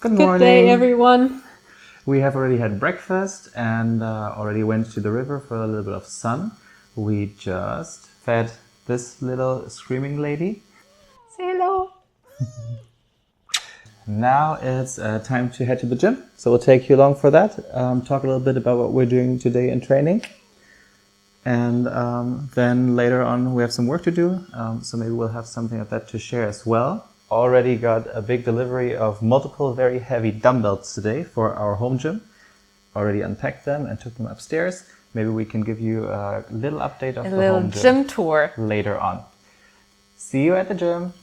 Good morning. Good day, everyone. We have already had breakfast and already went to the river for a little bit of sun. We just fed this little screaming lady. Say hello. Now it's time to head to the gym. So we'll take you along for that. Talk a little bit about what we're doing today in training. And then later on we have some work to do. So maybe we'll have something of that to share as well. Already got a big delivery of multiple very heavy dumbbells today for our home gym. Already unpacked them and took them upstairs. Maybe we can give you a little update of the home gym tour later on. See you at the gym.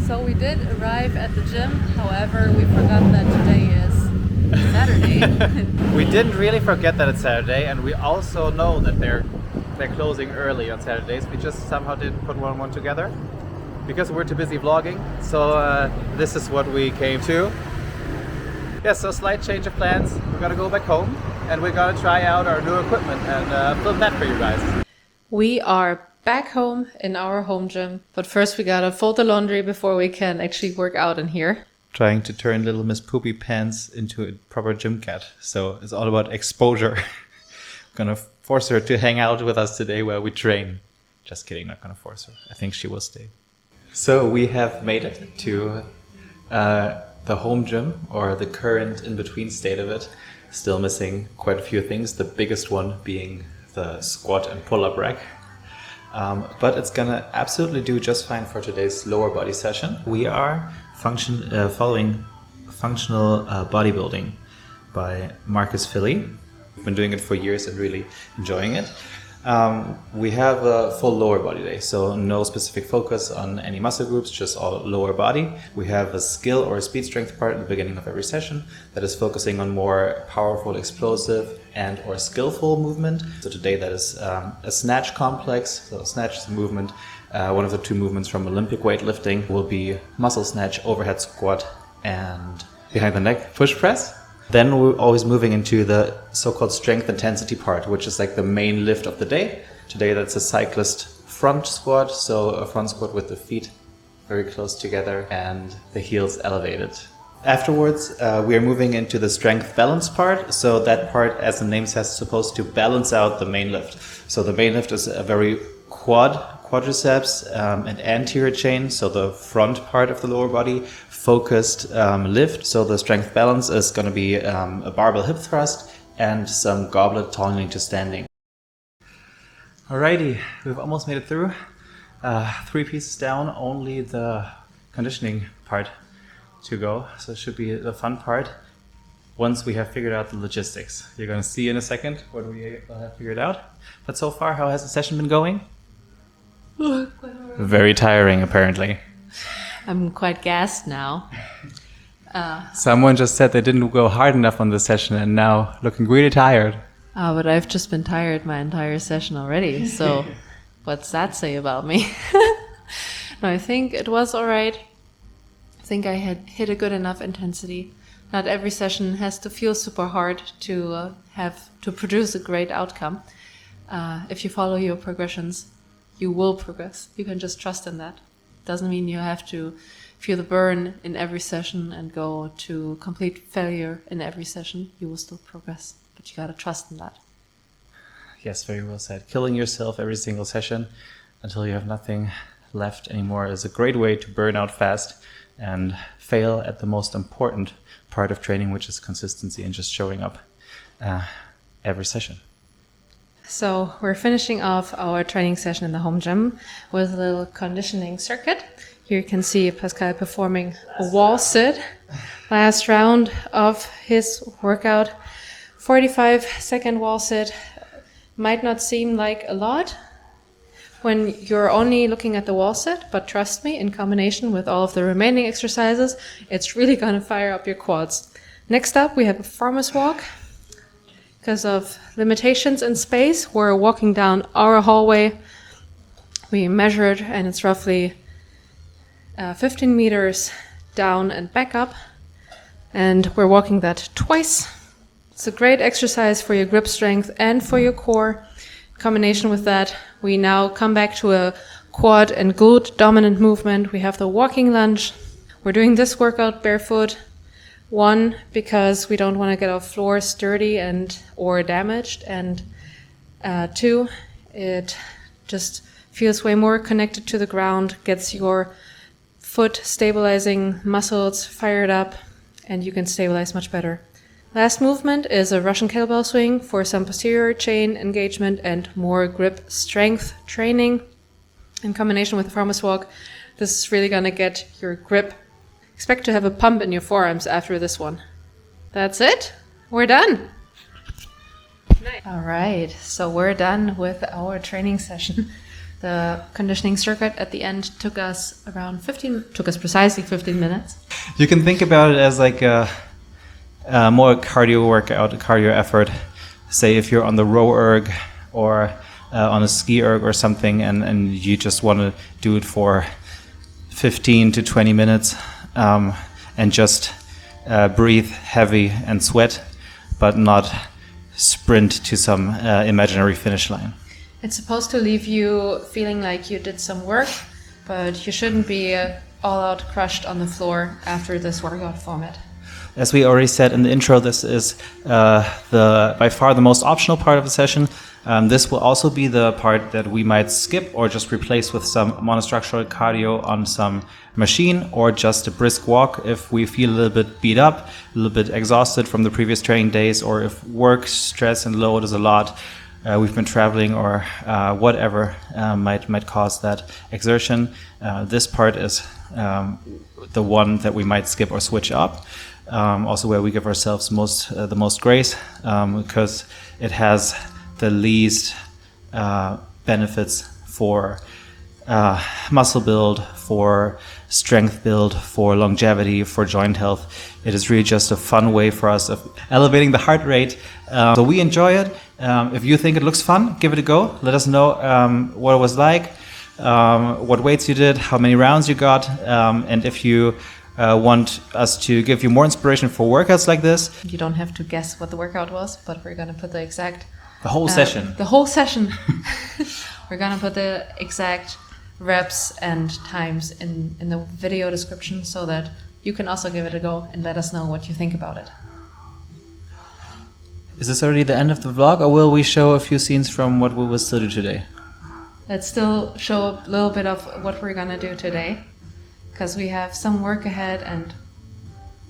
So we did arrive at the gym, however we forgot that today is Saturday. We didn't really forget that it's Saturday, and we also know that they're closing early on Saturdays. We just somehow didn't put one and one together because we're too busy vlogging. So this is what we came to. Yeah, so slight change of plans. We're gonna go back home and we're gonna try out our new equipment and film that for you guys. We are back home in our home gym, but first we gotta fold the laundry before we can actually work out in here. Trying to turn little Miss Poopy Pants into a proper gym cat. So it's all about exposure. Gonna force her to hang out with us today while we train. Just kidding, not gonna force her. I think she will stay. So we have made it to the home gym, or the current in-between state of it. Still missing quite a few things, the biggest one being the squat and pull-up rack. But it's gonna absolutely do just fine for today's lower body session. We are following functional bodybuilding by Marcus Philly. We've been doing it for years and really enjoying it. We have a full lower body day, so no specific focus on any muscle groups, just all lower body. We have a skill or a speed strength part at the beginning of every session that is focusing on more powerful, explosive and or skillful movement. So today that is a snatch complex. So snatch is a movement. One of the two movements from Olympic weightlifting will be muscle snatch, overhead squat and behind the neck push press. Then we're always moving into the so-called strength intensity part, which is like the main lift of the day. Today that's a cyclist front squat, so a front squat with the feet very close together and the heels elevated. Afterwards, we are moving into the strength balance part. So that part, as the name says, is supposed to balance out the main lift. So the main lift is a very quadriceps and anterior chain, so the front part of the lower body focused lift. So the strength balance is going to be a barbell hip thrust and some goblet tongling to standing. Alrighty, we've almost made it through. 3 pieces down, only the conditioning part to go. So it should be the fun part once we have figured out the logistics. You're going to see in a second what we have figured out. But so far, how has the session been going? Very tiring, apparently. I'm quite gassed now. Someone just said they didn't go hard enough on the session and now looking really tired. But I've just been tired my entire session already, so what's that say about me? No, I think it was alright. I think I had hit a good enough intensity. Not every session has to feel super hard to produce a great outcome. If you follow your progressions, you will progress. You can just trust in that. Doesn't mean you have to feel the burn in every session and go to complete failure in every session. You will still progress, but you gotta trust in that. Yes, very well said. Killing yourself every single session until you have nothing left anymore is a great way to burn out fast and fail at the most important part of training, which is consistency and just showing up every session. So we're finishing off our training session in the home gym with a little conditioning circuit. Here you can see Pascal performing a wall sit. Last round of his workout. 45-second wall sit. Might not seem like a lot when you're only looking at the wall sit, but trust me, in combination with all of the remaining exercises, it's really going to fire up your quads. Next up, we have a farmer's walk. because of limitations in space. We're walking down our hallway. We measured, and it's roughly 15 meters down and back up. And we're walking that twice. It's a great exercise for your grip strength and for your core. In combination with that, we now come back to a quad and glute dominant movement. We have the walking lunge. We're doing this workout barefoot. 1, because we don't want to get our floors dirty or damaged. And 2, it just feels way more connected to the ground, gets your foot stabilizing muscles fired up, and you can stabilize much better. Last movement is a Russian kettlebell swing for some posterior chain engagement and more grip strength training. In combination with the farmer's walk, this is really going to get your grip. Expect to have a pump in your forearms after this one. That's it. We're done. Nice. All right, so we're done with our training session. The conditioning circuit at the end took us precisely 15 minutes. You can think about it as like a more cardio workout, a cardio effort. Say if you're on the row erg or on a ski erg or something, and you just want to do it for 15 to 20 minutes and just breathe heavy and sweat, but not sprint to some imaginary finish line. It's supposed to leave you feeling like you did some work, but you shouldn't be all out crushed on the floor after this workout format. As we already said in the intro, this is by far the most optional part of the session. This will also be the part that we might skip or just replace with some monostructural cardio on some machine, or just a brisk walk if we feel a little bit beat up, a little bit exhausted from the previous training days, or if work stress and load is a lot. We've been traveling or whatever might cause that exertion. This part is the one that we might skip or switch up. Also where we give ourselves the most grace, because it has the least benefits for muscle build, for strength build, for longevity, for joint health. It is really just a fun way for us of elevating the heart rate. So we enjoy it. If you think it looks fun, give it a go. Let us know what it was like, what weights you did, how many rounds you got, and if you want us to give you more inspiration for workouts like this. You don't have to guess what the workout was, but we're going to put the whole session. We're going to put the exact reps and times in the video description so that you can also give it a go and let us know what you think about it. Is this already the end of the vlog, or will we show a few scenes from what we will still do today? Let's still show a little bit of what we're going to do today, because we have some work ahead, and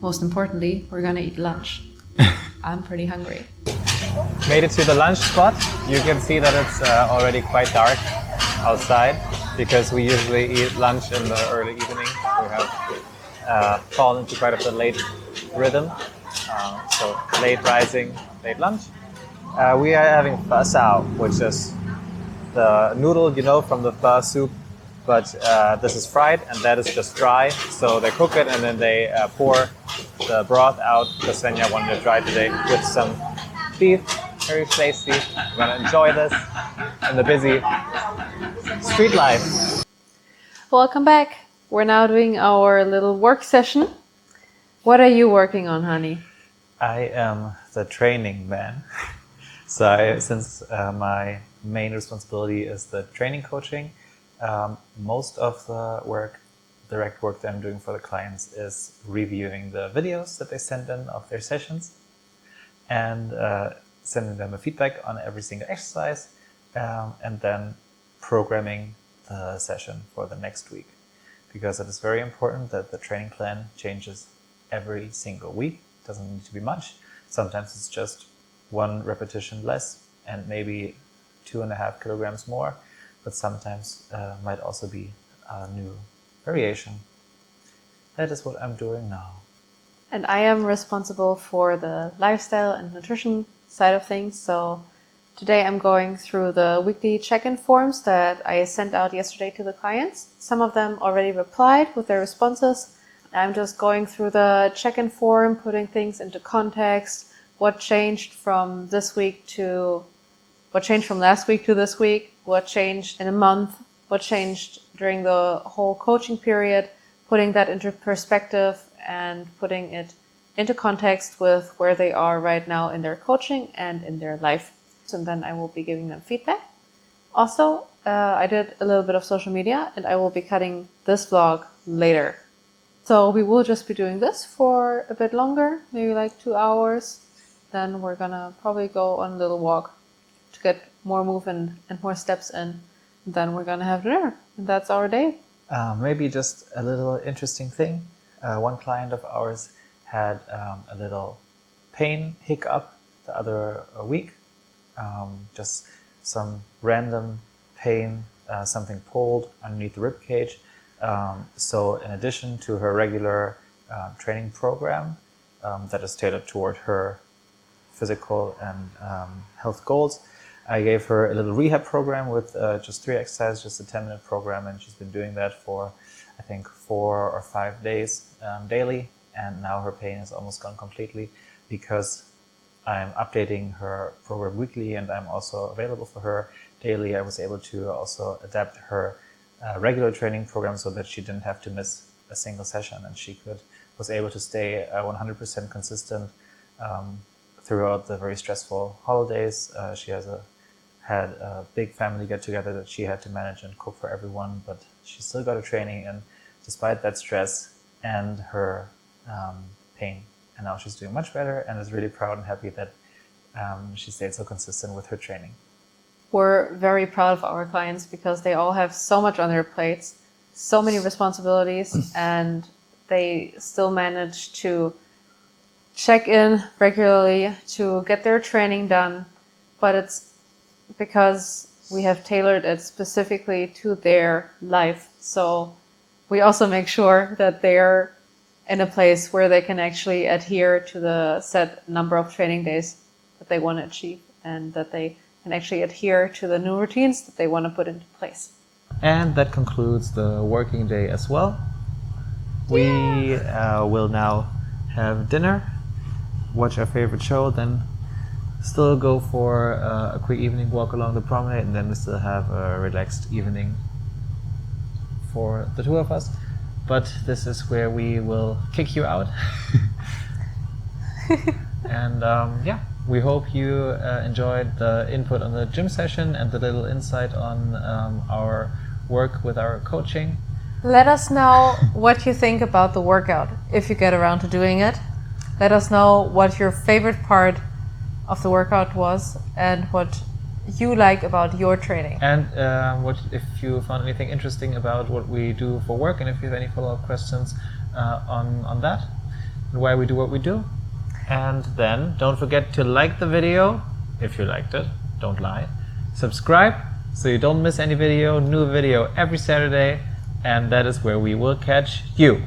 most importantly, we're going to eat lunch. I'm pretty hungry. Made it to the lunch spot. You can see that it's already quite dark outside, because we usually eat lunch in the early evening. We have fallen into quite a late rhythm, so late rising, late lunch. We are having pho sao, which is the noodle, from the pho soup, but this is fried and that is just dry. So they cook it and then they pour the broth out, because Svenja wanted it dry today, with some beef. Very tasty. We're gonna enjoy this in the busy street life. Welcome back. We're now doing our little work session. What are you working on, honey? I am the training man. Since my main responsibility is the training coaching, most of the direct work that I'm doing for the clients is reviewing the videos that they send in of their sessions, and sending them a feedback on every single exercise, and then programming the session for the next week, because it is very important that the training plan changes every single week. It doesn't need to be much. Sometimes it's just 1 repetition less and maybe 2.5 kilograms more, but sometimes might also be a new variation. That is what I'm doing now. And I am responsible for the lifestyle and nutrition side of things. So today I'm going through the weekly check-in forms that I sent out yesterday to the clients. Some of them already replied with their responses. I'm just going through the check-in form, putting things into context, what changed from last week to this week, what changed in a month, what changed during the whole coaching period, putting that into perspective and putting it into context with where they are right now in their coaching and in their life. And then I will be giving them feedback. Also, I did a little bit of social media, and I will be cutting this vlog later. So we will just be doing this for a bit longer, maybe like 2 hours. Then we're gonna probably go on a little walk to get more movement and more steps in. And then we're gonna have dinner, and that's our day. Maybe just a little interesting thing. One client of ours had a little pain hiccup the other week. Just some random pain, something pulled underneath the rib cage. So in addition to her regular training program that is tailored toward her physical and health goals, I gave her a little rehab program with just 3 exercises, just a 10-minute program, and she's been doing that for, I think, 4 or 5 days daily, and now her pain is almost gone completely because I'm updating her program weekly and I'm also available for her daily. I was able to also adapt her regular training program so that she didn't have to miss a single session, and she was able to stay 100% consistent throughout the very stressful holidays. She had a big family get-together that she had to manage and cook for everyone, but she still got her training in despite that stress and her pain. And now she's doing much better and is really proud and happy that she stayed so consistent with her training. We're very proud of our clients because they all have so much on their plates, so many responsibilities, and they still manage to check in regularly to get their training done. But it's because we have tailored it specifically to their life. So we also make sure that they're in a place where they can actually adhere to the set number of training days that they want to achieve, and that they can actually adhere to the new routines that they want to put into place. And that concludes the working day as well. We will now have dinner, watch our favorite show, then still go for a quick evening walk along the promenade, and then we still have a relaxed evening for the 2 of us. But this is where we will kick you out. And yeah, we hope you enjoyed the input on the gym session and the little insight on our work with our coaching. Let us know what you think about the workout if you get around to doing it. Let us know what your favorite part of the workout was and what you like about your training. And if you found anything interesting about what we do for work, and if you have any follow-up questions on that and why we do what we do. And then don't forget to like the video if you liked it, don't lie. Subscribe so you don't miss any video, new video every Saturday, and that is where we will catch you.